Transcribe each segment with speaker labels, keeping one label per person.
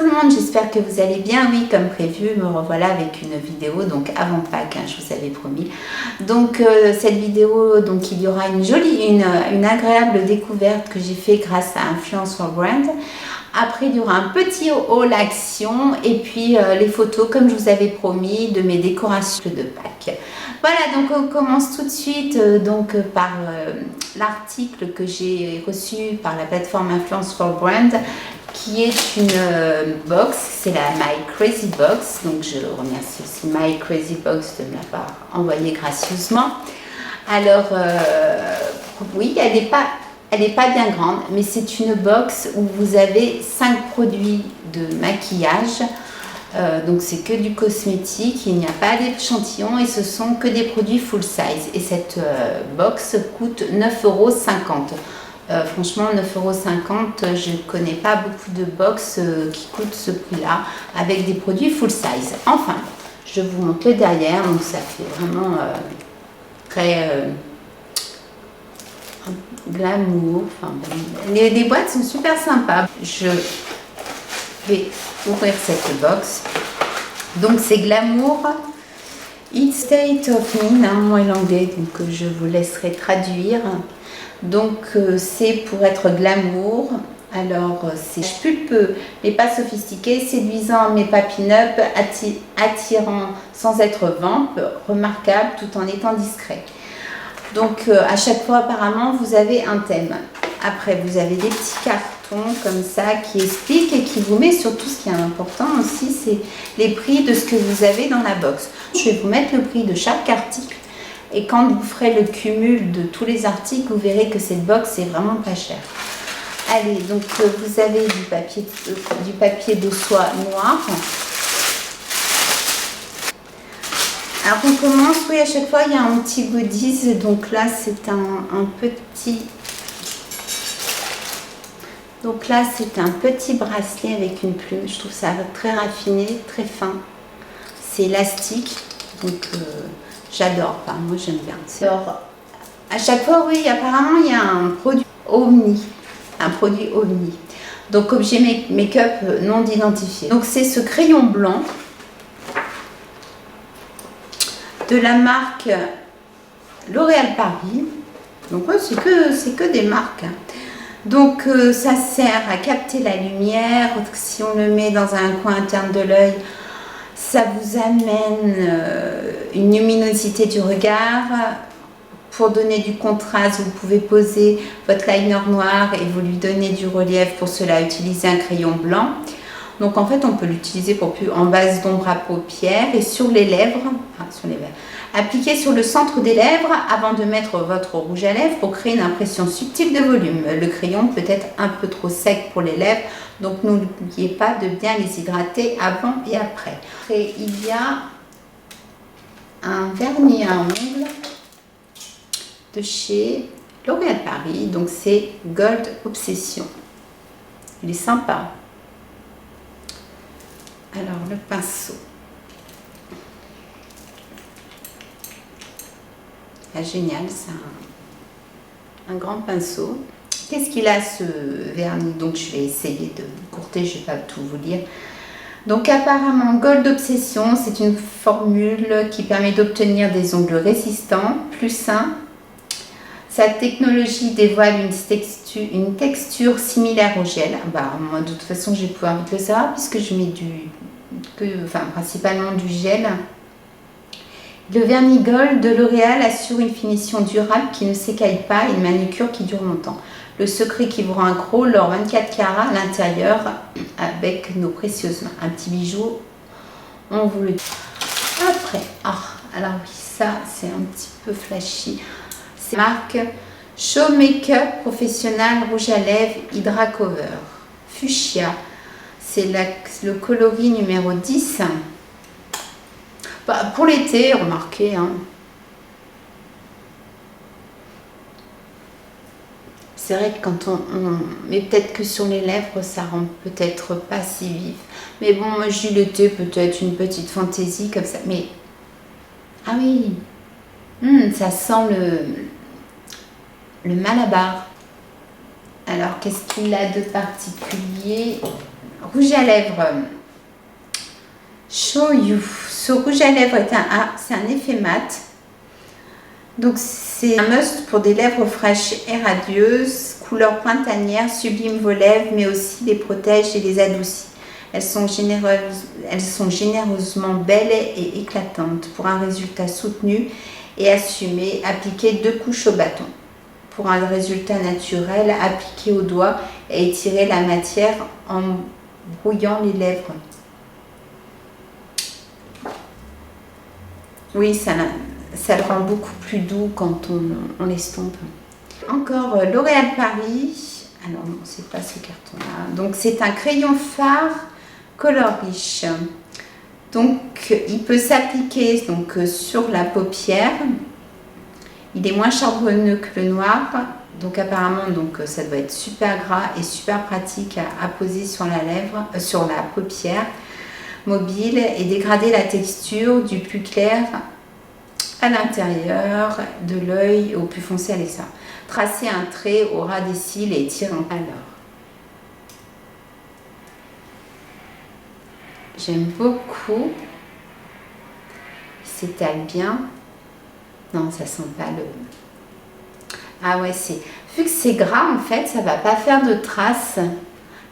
Speaker 1: tout le monde, j'espère que vous allez bien. Oui, comme prévu, me revoilà avec une vidéo, donc avant Pâques, hein, je vous avais promis. Donc cette vidéo, donc il y aura une agréable découverte que j'ai fait grâce à Influence for Brand. Après, il y aura un petit haul action et puis les photos, comme je vous avais promis, de mes décorations de Pâques. Voilà, donc on commence tout de suite par l'article que j'ai reçu par la plateforme Influence for Brand, qui est une box, c'est la My Crazy Box. Donc je remercie aussi My Crazy Box de me l'avoir envoyée gracieusement. Alors, oui, elle n'est pas bien grande, mais c'est une box où vous avez 5 produits de maquillage. Donc c'est que du cosmétique, il n'y a pas d'échantillon et ce sont que des produits full size. Et cette box coûte 9,50 €. Franchement, 9,50 €, je ne connais pas beaucoup de box qui coûtent ce prix-là avec des produits full size. Enfin, je vous montre le derrière, donc ça fait vraiment très glamour. Enfin, les boîtes sont super sympas. Je vais ouvrir cette box. Donc c'est glamour. It's State of Me, hein, moi l'anglais, donc je vous laisserai traduire. Donc c'est pour être glamour. Alors c'est pulpeux mais pas sophistiqué, séduisant mais pas pin-up, attirant sans être vamp, remarquable tout en étant discret. Donc à chaque fois apparemment vous avez un thème. Après vous avez des petits cartons comme ça qui expliquent et qui vous met sur tout ce qui est important aussi, c'est les prix de ce que vous avez dans la box. Je vais vous mettre le prix de chaque article et quand vous ferez le cumul de tous les articles, vous verrez que cette box est vraiment pas chère. Allez, donc vous avez du papier de soie noir. Alors on commence, oui, à chaque fois il y a un petit goodies, donc là c'est un petit bracelet avec une plume. Je trouve ça très raffiné, très fin. C'est élastique, donc j'adore. Enfin, moi j'aime bien. Alors, à chaque fois, oui, apparemment il y a un produit Omni. Donc objet make-up non identifié. Donc c'est ce crayon blanc de la marque L'Oréal Paris. Donc ouais, c'est que des marques. Donc ça sert à capter la lumière. Si on le met dans un coin interne de l'œil, ça vous amène une luminosité du regard. Pour donner du contraste, vous pouvez poser votre liner noir et vous lui donner du relief. Pour cela, utilisez un crayon blanc. Donc en fait, on peut l'utiliser en base d'ombre à paupières et sur les lèvres. Appliquez sur le centre des lèvres avant de mettre votre rouge à lèvres pour créer une impression subtile de volume. Le crayon peut être un peu trop sec pour les lèvres, donc n'oubliez pas de bien les hydrater avant et après. Après, il y a un vernis à ongles de chez L'Oréal Paris, donc c'est Gold Obsession. Il est sympa. Alors le pinceau. Ah, génial, c'est un grand pinceau. Qu'est-ce qu'il a ce vernis? Donc je vais essayer de courter, je ne vais pas tout vous lire. Donc apparemment Gold Obsession, c'est une formule qui permet d'obtenir des ongles résistants, plus sains. Sa technologie dévoile une texture similaire au gel. Bah, moi de toute façon j'ai pu envie de le savoir puisque je mets principalement du gel. Le vernis Gold de L'Oréal assure une finition durable qui ne s'écaille pas et une manucure qui dure longtemps. Le secret qui vous rend accro, l'or 24 carats à l'intérieur avec nos précieuses mains. Un petit bijou, on vous le dit. Après, alors oui, ça c'est un petit peu flashy. C'est marque Show Makeup Professionnel Rouge à Lèvres Hydra Cover Fuchsia. C'est le coloris numéro 10. Bah, pour l'été, remarquez. Hein. C'est vrai que quand mais peut-être que sur les lèvres, ça rend peut-être pas si vif. Mais bon, moi j'ai l'été, peut-être une petite fantaisie comme ça. Mais, ah oui, ça sent le malabar. Alors, qu'est-ce qu'il a de particulier? rouge à lèvres Show You. Ce rouge à lèvres est c'est un effet mat. Donc c'est un must pour des lèvres fraîches et radieuses, couleur printanière, sublime vos lèvres, mais aussi les protège et les adoucit. Elles sont généreusement belles et éclatantes. Pour un résultat soutenu et assumé, appliquez 2 couches au bâton. Pour un résultat naturel, appliquez au doigt et étirez la matière en brouillant les lèvres. Oui, ça le rend beaucoup plus doux quand on l'estompe. Encore L'Oréal Paris. Alors non, c'est pas ce carton-là. Donc c'est un crayon fard color riche. Donc il peut s'appliquer sur la paupière. Il est moins charbonneux que le noir. Donc apparemment ça doit être super gras et super pratique à poser sur la lèvre, sur la paupière mobile et dégrader la texture du plus clair à l'intérieur de l'œil au plus foncé à l'extérieur. Tracer un trait au ras des cils et étirer en alors. J'aime beaucoup. Il s'étale bien. Non, ça sent pas le... Ah ouais, vu que c'est gras, en fait, ça va pas faire de traces.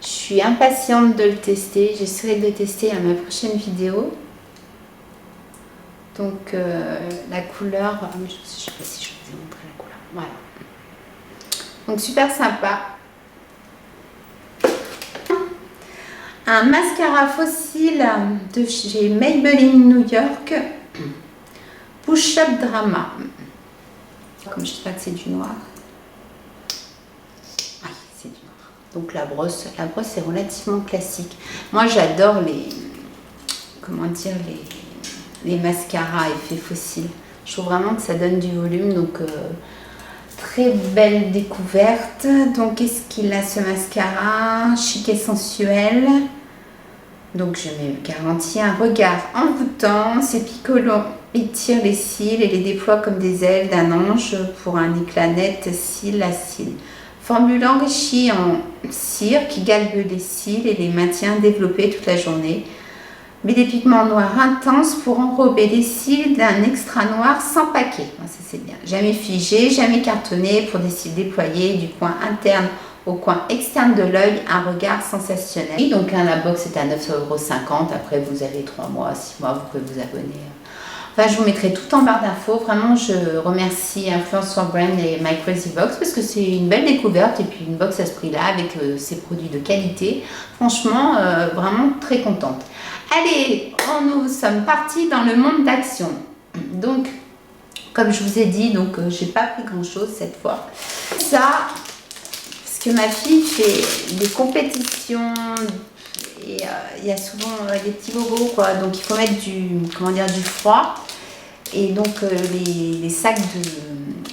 Speaker 1: Je suis impatiente de le tester. J'essaierai de le tester à ma prochaine vidéo. Donc, la couleur... Je ne sais pas si je vous ai montré la couleur. Voilà. Donc, super sympa. Un mascara fossile de chez Maybelline New York. Push Up Drama. Comme je sais pas que c'est du noir. Oui, c'est du noir. Donc la brosse est relativement classique. Moi j'adore les mascaras effet fossile. Je trouve vraiment que ça donne du volume. Donc très belle découverte. Donc qu'est-ce qu'il a ce mascara? Chic et sensuel. Donc je me garantis un regard envoûtant. Ces picolons étirent les cils et les déploient comme des ailes d'un ange pour un éclat net cils à cils. Formule enrichie en cire qui galbe les cils et les maintient développés toute la journée. Mais des pigments noirs intenses pour enrober les cils d'un extra noir sans paquet. Ça c'est bien. Jamais figé, jamais cartonné pour des cils déployés du coin interne au coin externe de l'œil, un regard sensationnel. Et donc la box est à 9,50 €. Après vous avez 3 mois, 6 mois, vous pouvez vous abonner. Enfin, je vous mettrai tout en barre d'infos. Vraiment, je remercie Influencer Brand et My Crazy Box parce que c'est une belle découverte et puis une box à ce prix-là avec ces produits de qualité. Franchement, vraiment très contente. Allez, nous sommes partis dans le monde d'action. Donc, comme je vous ai dit, j'ai pas pris grand-chose cette fois. Ça, parce que ma fille fait des compétitions. Et il y a souvent des petits bobos, quoi. Donc il faut mettre du froid. Et donc les sacs de...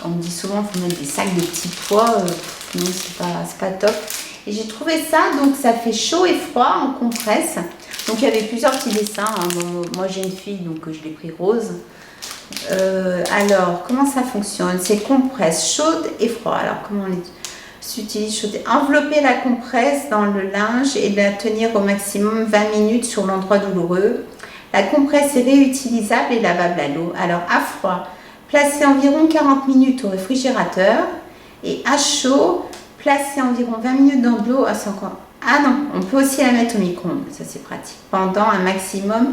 Speaker 1: On me dit souvent qu'il faut mettre des sacs de petits pois. Non, c'est pas top. Et j'ai trouvé ça, donc ça fait chaud et froid en compresse. Donc il y avait plusieurs petits dessins. Hein. Bon, moi j'ai une fille, donc je l'ai pris rose. Alors, comment ça fonctionne? C'est compresse chaude et froid. Alors, comment on les... s'utilise chaud. Envelopper la compresse dans le linge et la tenir au maximum 20 minutes sur l'endroit douloureux. La compresse est réutilisable et lavable à l'eau. Alors à froid, placez environ 40 minutes au réfrigérateur et à chaud, placez environ 20 minutes dans de l'eau. Ah non, on peut aussi la mettre au micro-ondes, ça c'est pratique. Pendant un maximum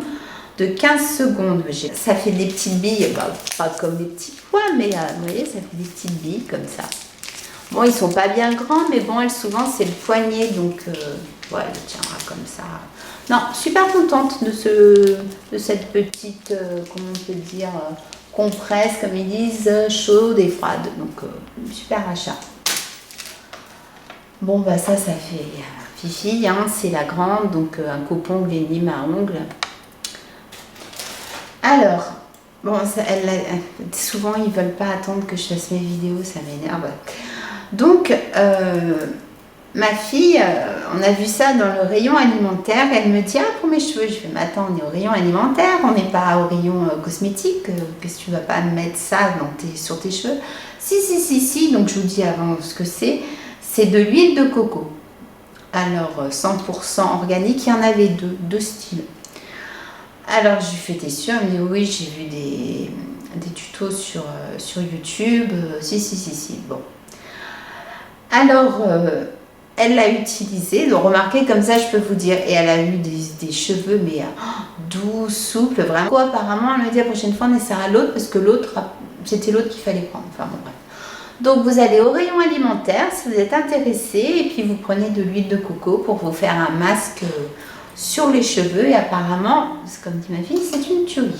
Speaker 1: de 15 secondes. Ça fait des petites billes, pas comme des petits pois, mais vous voyez, ça fait des petites billes comme ça. Bon, ils sont pas bien grands, mais bon, elle, souvent, c'est le poignet, donc, voilà, elle tiendra comme ça. Non, super contente de cette petite, comment on peut dire, compresse, comme ils disent, chaude et froide. Donc, super achat. Bon, bah ça fait Fifi, hein, c'est la grande, donc un coupe-ongle et une lime à ongles. Alors, bon, souvent, ils veulent pas attendre que je fasse mes vidéos, ça m'énerve. Donc, ma fille, on a vu ça dans le rayon alimentaire. Elle me dit, ah, pour mes cheveux. Je fais, mais attends, on est au rayon alimentaire, on n'est pas au rayon cosmétique. Qu'est-ce que tu vas pas mettre ça sur tes cheveux? Si. Donc, je vous dis avant ce que c'est. C'est de l'huile de coco. Alors 100% organique, il y en avait deux styles. Alors je lui fais t'es sûre, elle me dit oui, j'ai vu des tutos sur YouTube. Si. Bon. Alors elle l'a utilisé, donc remarquez comme ça je peux vous dire, et elle a eu des cheveux mais doux, souples, vraiment. Quoi, apparemment elle me dit la prochaine fois on essaiera l'autre parce que l'autre, c'était l'autre qu'il fallait prendre. Enfin bon bref. Donc vous allez au rayon alimentaire si vous êtes intéressé et puis vous prenez de l'huile de coco pour vous faire un masque sur les cheveux et apparemment, comme dit ma fille, c'est une tuerie.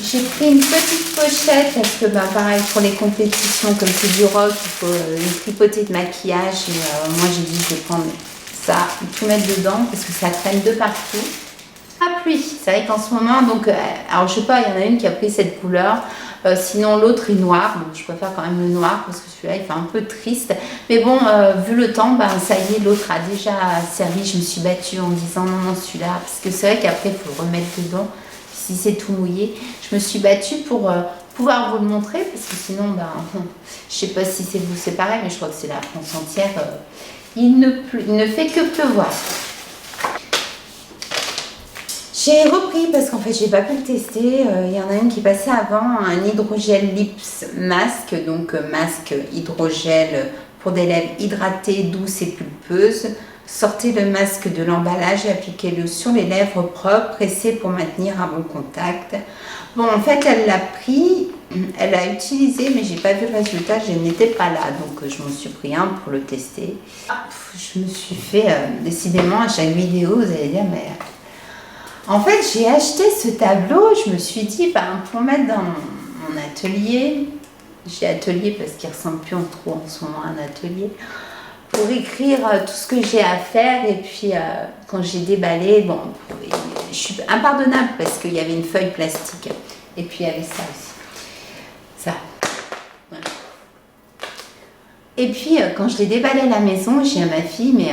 Speaker 1: J'ai pris une petite pochette parce que pareil pour les compétitions comme c'est du rock, il faut une tripotée de maquillage et moi j'ai dit je vais prendre ça, tout mettre dedans parce que ça traîne de partout. Ah pluie, c'est vrai qu'en ce moment, donc, alors je sais pas, il y en a une qui a pris cette couleur, sinon l'autre est noir, donc je préfère quand même le noir parce que celui-là il fait un peu triste, mais bon, vu le temps, ça y est, l'autre a déjà servi, je me suis battue en disant non, celui-là, parce que c'est vrai qu'après il faut le remettre dedans, si c'est tout mouillé, je me suis battue pour pouvoir vous le montrer, parce que sinon, je sais pas si c'est vous, c'est pareil, mais je crois que c'est la France entière, il ne fait que pleuvoir. J'ai repris parce qu'en fait j'ai pas pu le tester, il y en a une qui passait avant, un hydrogel lips masque, donc masque hydrogel pour des lèvres hydratées, douces et pulpeuses. Sortez le masque de l'emballage et appliquez-le sur les lèvres propres, pressez pour maintenir un bon contact. Bon en fait elle l'a pris, elle l'a utilisé mais j'ai pas vu le résultat, je n'étais pas là donc je m'en suis pris un pour le tester. Je me suis fait, décidément à chaque vidéo vous allez dire mais... En fait, j'ai acheté ce tableau, je me suis dit, pour mettre dans mon atelier, j'ai atelier parce qu'il ne ressemble plus en trop en ce moment à un atelier, pour écrire tout ce que j'ai à faire et puis quand j'ai déballé, bon, je suis impardonnable parce qu'il y avait une feuille plastique et puis il y avait ça aussi, ça, voilà. Et puis quand je l'ai déballé à la maison, j'ai à ma fille, mais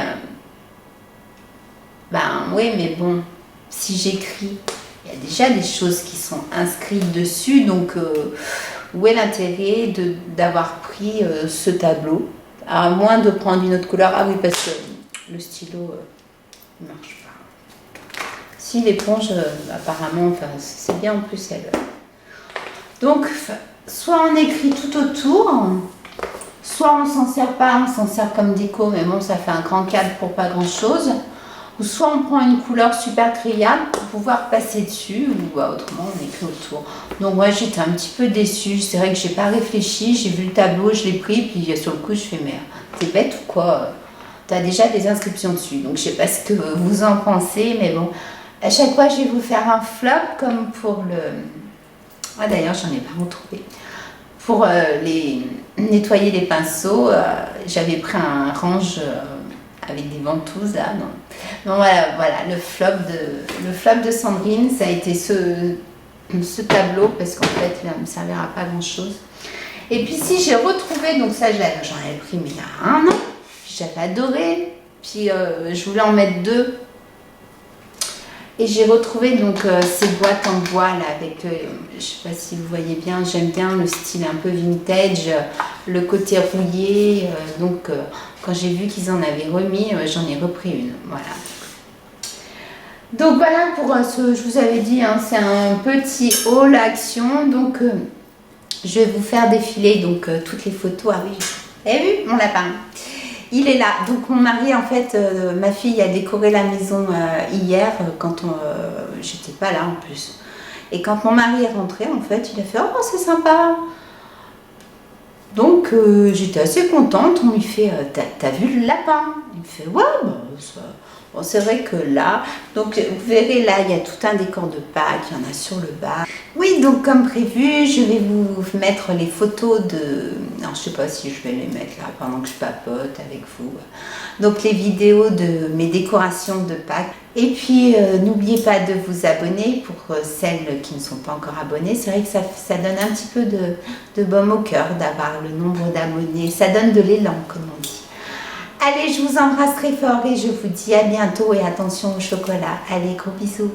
Speaker 1: oui, mais bon, si j'écris, il y a déjà des choses qui sont inscrites dessus, donc où est l'intérêt d'avoir pris ce tableau, à moins de prendre une autre couleur. Ah oui, parce que le stylo ne marche pas. Si l'éponge, apparemment, c'est bien en plus elle. Donc, soit on écrit tout autour, soit on s'en sert pas, on s'en sert comme déco, mais bon, ça fait un grand cadre pour pas grand chose. Ou soit on prend une couleur super criarde pour pouvoir passer dessus, ou autrement on écrit autour. Donc moi j'étais un petit peu déçue, c'est vrai que j'ai pas réfléchi, j'ai vu le tableau, je l'ai pris, puis sur le coup je fais mais t'es bête ou quoi? T'as déjà des inscriptions dessus, donc je sais pas ce que vous en pensez, mais bon, à chaque fois je vais vous faire un flop comme pour le... Ah d'ailleurs j'en ai pas retrouvé. Pour nettoyer les pinceaux, j'avais pris un range... avec des ventouses là, non. Donc voilà, le flop de Sandrine, ça a été ce tableau, parce qu'en fait, il ne me servira pas grand chose. Et puis si j'ai retrouvé, donc ça j'en avais pris mais il y a un an, j'avais adoré, puis je voulais en mettre deux. Et j'ai retrouvé donc ces boîtes en bois là avec, je sais pas si vous voyez bien, j'aime bien le style un peu vintage, le côté rouillé, donc quand j'ai vu qu'ils en avaient remis, j'en ai repris une, voilà. Donc voilà pour ce, je vous avais dit, hein, c'est un petit haul action, donc je vais vous faire défiler donc toutes les photos. Ah oui, vous avez vu mon lapin? Il est là. Donc mon mari, en fait, ma fille a décoré la maison hier quand j'étais pas là en plus. Et quand mon mari est rentré, en fait, il a fait oh c'est sympa. Donc j'étais assez contente. On lui fait t'as vu le lapin? Il me fait ouais ça... Bon, c'est vrai que là, donc vous verrez là, il y a tout un décor de Pâques, il y en a sur le bas. Oui, donc comme prévu, je vais vous mettre les photos de... Non, je sais pas si je vais les mettre là pendant que je papote avec vous. Donc les vidéos de mes décorations de Pâques. Et puis n'oubliez pas de vous abonner pour celles qui ne sont pas encore abonnées. C'est vrai que ça donne un petit peu de baume au cœur d'avoir le nombre d'abonnés. Ça donne de l'élan, comme on dit. Allez, je vous embrasse très fort et je vous dis à bientôt et attention au chocolat. Allez, gros bisous.